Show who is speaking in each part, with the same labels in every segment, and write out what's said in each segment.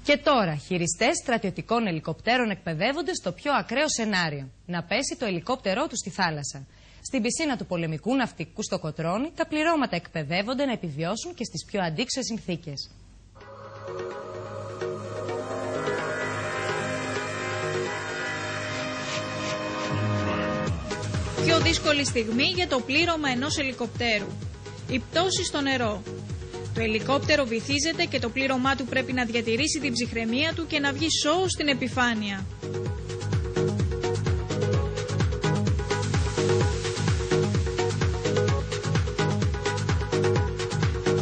Speaker 1: Και τώρα, χειριστές στρατιωτικών ελικοπτέρων εκπαιδεύονται στο πιο ακραίο σενάριο: να πέσει το ελικόπτερό του στη θάλασσα. Στην πισίνα του πολεμικού ναυτικού στο Κοτρώνι, τα πληρώματα εκπαιδεύονται να επιβιώσουν και στις πιο αντίξωες συνθήκες.
Speaker 2: Πιο δύσκολη στιγμή για το πλήρωμα ενός ελικοπτέρου: η πτώση στο νερό. Το ελικόπτερο βυθίζεται και το πλήρωμά του πρέπει να διατηρήσει την ψυχραιμία του και να βγει σώος στην επιφάνεια.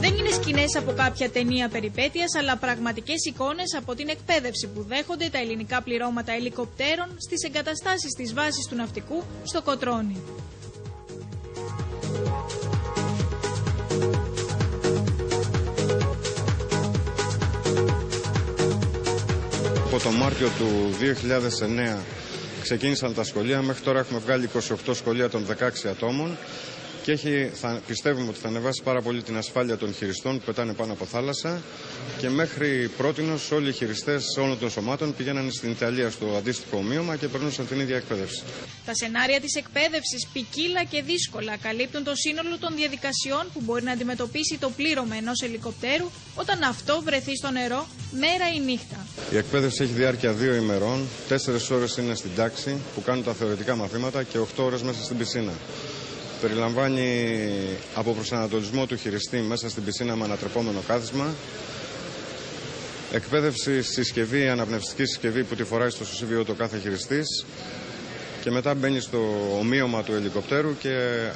Speaker 2: Δεν είναι σκηνές από κάποια ταινία περιπέτειας, αλλά πραγματικές εικόνες από την εκπαίδευση που δέχονται τα ελληνικά πληρώματα ελικοπτέρων στις εγκαταστάσεις της βάσης του ναυτικού στο Κοτρώνι.
Speaker 3: Από το Μάρτιο του 2009 ξεκίνησαν τα σχολεία. Μέχρι τώρα έχουμε βγάλει 28 σχολεία των 16 ατόμων και πιστεύουμε ότι θα ανεβάσει πάρα πολύ την ασφάλεια των χειριστών που πετάνε πάνω από θάλασσα, και μέχρι πρότινος όλοι οι χειριστές όλων των σωμάτων πηγαίνανε στην Ιταλία στο αντίστοιχο ομοίωμα και περνούσαν την ίδια εκπαίδευση.
Speaker 2: Τα σενάρια της εκπαίδευσης, ποικίλα και δύσκολα, καλύπτουν το σύνολο των διαδικασιών που μπορεί να αντιμετωπίσει το πλήρωμα ενός ελικοπτέρου όταν αυτό βρεθεί στο νερό μέρα ή νύχτα.
Speaker 3: Η εκπαίδευση έχει διάρκεια 2 ημερών, 4 ώρες είναι στην τάξη που κάνουν τα θεωρητικά μαθήματα και 8 ώρες μέσα στην πισίνα. Περιλαμβάνει από προσανατολισμό του χειριστή μέσα στην πισίνα με ανατρεπόμενο κάθισμα, εκπαίδευση συσκευή, αναπνευστική συσκευή που τη φοράει στο σωσίβιο το κάθε χειριστής, και μετά μπαίνει στο ομοίωμα του ελικοπτέρου και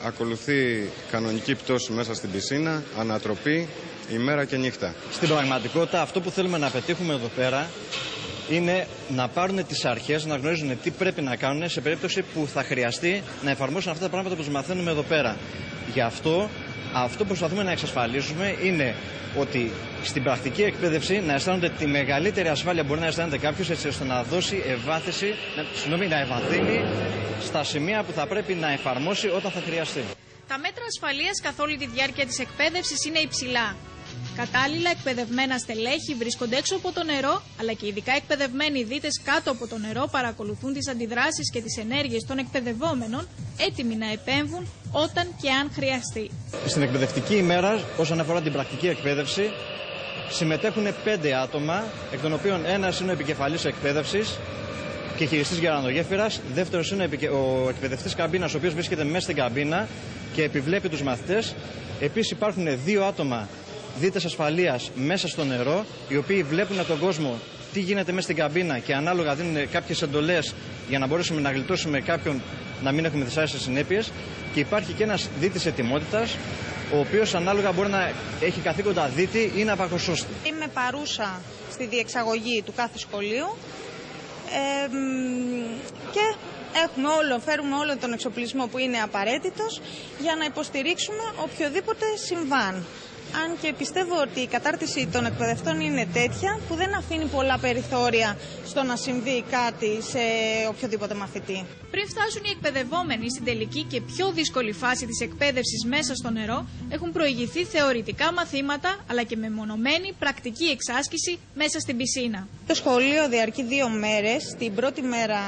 Speaker 3: ακολουθεί κανονική πτώση μέσα στην πισίνα, ανατροπή ημέρα και νύχτα.
Speaker 4: Στην πραγματικότητα αυτό που θέλουμε να πετύχουμε εδώ πέρα είναι να πάρουν τις αρχές, να γνωρίζουν τι πρέπει να κάνουν σε περίπτωση που θα χρειαστεί να εφαρμόσουν αυτά τα πράγματα που τους μαθαίνουμε εδώ πέρα. Γι' αυτό που προσπαθούμε να εξασφαλίσουμε είναι ότι στην πρακτική εκπαίδευση να αισθάνονται τη μεγαλύτερη ασφάλεια μπορεί να αισθάνεται κάποιος, έτσι ώστε να δώσει ευάθυνση, να ευαθύνει στα σημεία που θα πρέπει να εφαρμόσει όταν θα χρειαστεί.
Speaker 2: Τα μέτρα ασφαλείας καθ' όλη τη διάρκεια της εκπαίδευσης είναι υψηλά. Κατάλληλα εκπαιδευμένα στελέχη βρίσκονται έξω από το νερό, αλλά και ειδικά εκπαιδευμένοι δίτες κάτω από το νερό παρακολουθούν τις αντιδράσεις και τις ενέργειες των εκπαιδευόμενων, έτοιμοι να επέμβουν όταν και αν χρειαστεί.
Speaker 4: Στην εκπαιδευτική ημέρα, όσον αφορά την πρακτική εκπαίδευση, συμμετέχουν 5 άτομα, εκ των οποίων ένας είναι ο επικεφαλής εκπαίδευσης και χειριστής γερανογέφυρας, δεύτερος είναι ο εκπαιδευτής καμπίνας, ο οποίος βρίσκεται μέσα στην καμπίνα και επιβλέπει τους μαθητές. Επίσης υπάρχουν 2 άτομα δίτες ασφαλείας μέσα στο νερό, οι οποίοι βλέπουν τον κόσμο τι γίνεται μέσα στην καμπίνα και ανάλογα δίνουν κάποιες εντολές για να μπορέσουμε να γλιτώσουμε κάποιον να μην έχουμε δυσάρεστες συνέπειες. Και υπάρχει και ένας δίτης ετοιμότητας, ο οποίος ανάλογα μπορεί να έχει καθήκοντα δίτη ή να παχοσώστη.
Speaker 5: Είμαι παρούσα στη διεξαγωγή του κάθε σχολείου και φέρουμε όλο τον εξοπλισμό που είναι απαραίτητος για να υποστηρίξουμε οποιοδήποτε συμβάν. Αν και πιστεύω ότι η κατάρτιση των εκπαιδευτών είναι τέτοια που δεν αφήνει πολλά περιθώρια στο να συμβεί κάτι σε οποιοδήποτε μαθητή.
Speaker 2: Πριν φτάσουν οι εκπαιδευόμενοι στην τελική και πιο δύσκολη φάση της εκπαίδευσης μέσα στο νερό, έχουν προηγηθεί θεωρητικά μαθήματα αλλά και μεμονωμένη πρακτική εξάσκηση μέσα στην πισίνα.
Speaker 5: Το σχολείο διαρκεί 2 μέρες. Την πρώτη μέρα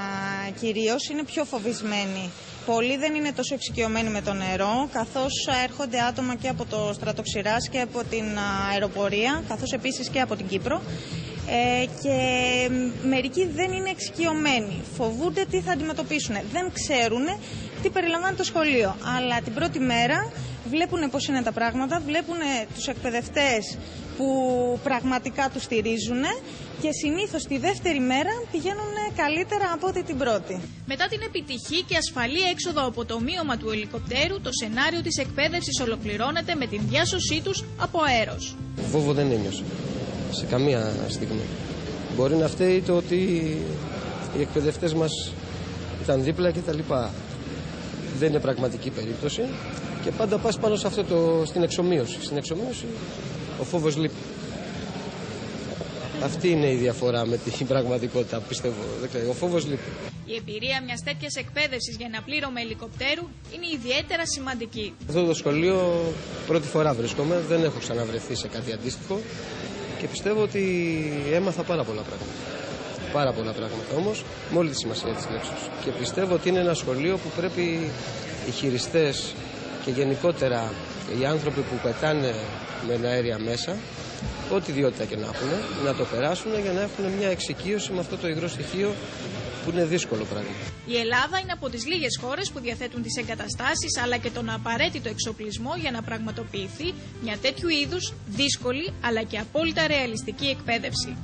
Speaker 5: κυρίως είναι πιο φοβισμένοι. Πολλοί δεν είναι τόσο εξοικειωμένοι με το νερό, καθώς έρχονται άτομα και από το στρατοξηράς και από την αεροπορία, καθώς επίσης και από την Κύπρο. Και μερικοί δεν είναι εξοικειωμένοι, φοβούνται τι θα αντιμετωπίσουν, δεν ξέρουν τι περιλαμβάνει το σχολείο. Αλλά την πρώτη μέρα βλέπουν πώς είναι τα πράγματα, βλέπουν τους εκπαιδευτές που πραγματικά τους στηρίζουν και συνήθως τη δεύτερη μέρα πηγαίνουν καλύτερα από ό,τι την πρώτη.
Speaker 2: Μετά την επιτυχή και ασφαλή έξοδο από το ομοίωμα του ελικοπτέρου, το σενάριο της εκπαίδευσης ολοκληρώνεται με την διάσωσή τους από αέρος.
Speaker 6: Φόβο δεν ένιωσα σε καμία στιγμή. Μπορεί να φταίει το ότι οι εκπαιδευτές μας ήταν δίπλα κτλ. Δεν είναι πραγματική περίπτωση και πάντα πας πάνω σε αυτό στην εξομοίωση. Στην εξομοίωση ο φόβος λείπει. Αυτή είναι η διαφορά με την πραγματικότητα, πιστεύω. Ο φόβος λείπει.
Speaker 2: Η εμπειρία μιας τέτοιας εκπαίδευσης για ένα πλήρωμα ελικοπτέρου είναι ιδιαίτερα σημαντική.
Speaker 6: Αυτό το σχολείο πρώτη φορά βρίσκομαι, δεν έχω ξαναβρεθεί σε κάτι αντίστοιχο. και πιστεύω ότι έμαθα πάρα πολλά πράγματα. Πάρα πολλά πράγματα όμως, με όλη τη σημασία της λέξης. Και πιστεύω ότι είναι ένα σχολείο που πρέπει οι χειριστές και γενικότερα οι άνθρωποι που πετάνε με αέρια μέσα, ό,τι ιδιότητα και να έχουν, να το περάσουν για να έχουν μια εξοικείωση με αυτό το υγρό στοιχείο που είναι δύσκολο πράγμα.
Speaker 2: Η Ελλάδα είναι από τις λίγες χώρες που διαθέτουν τις εγκαταστάσεις αλλά και τον απαραίτητο εξοπλισμό για να πραγματοποιηθεί μια τέτοιου είδους δύσκολη αλλά και απόλυτα ρεαλιστική εκπαίδευση.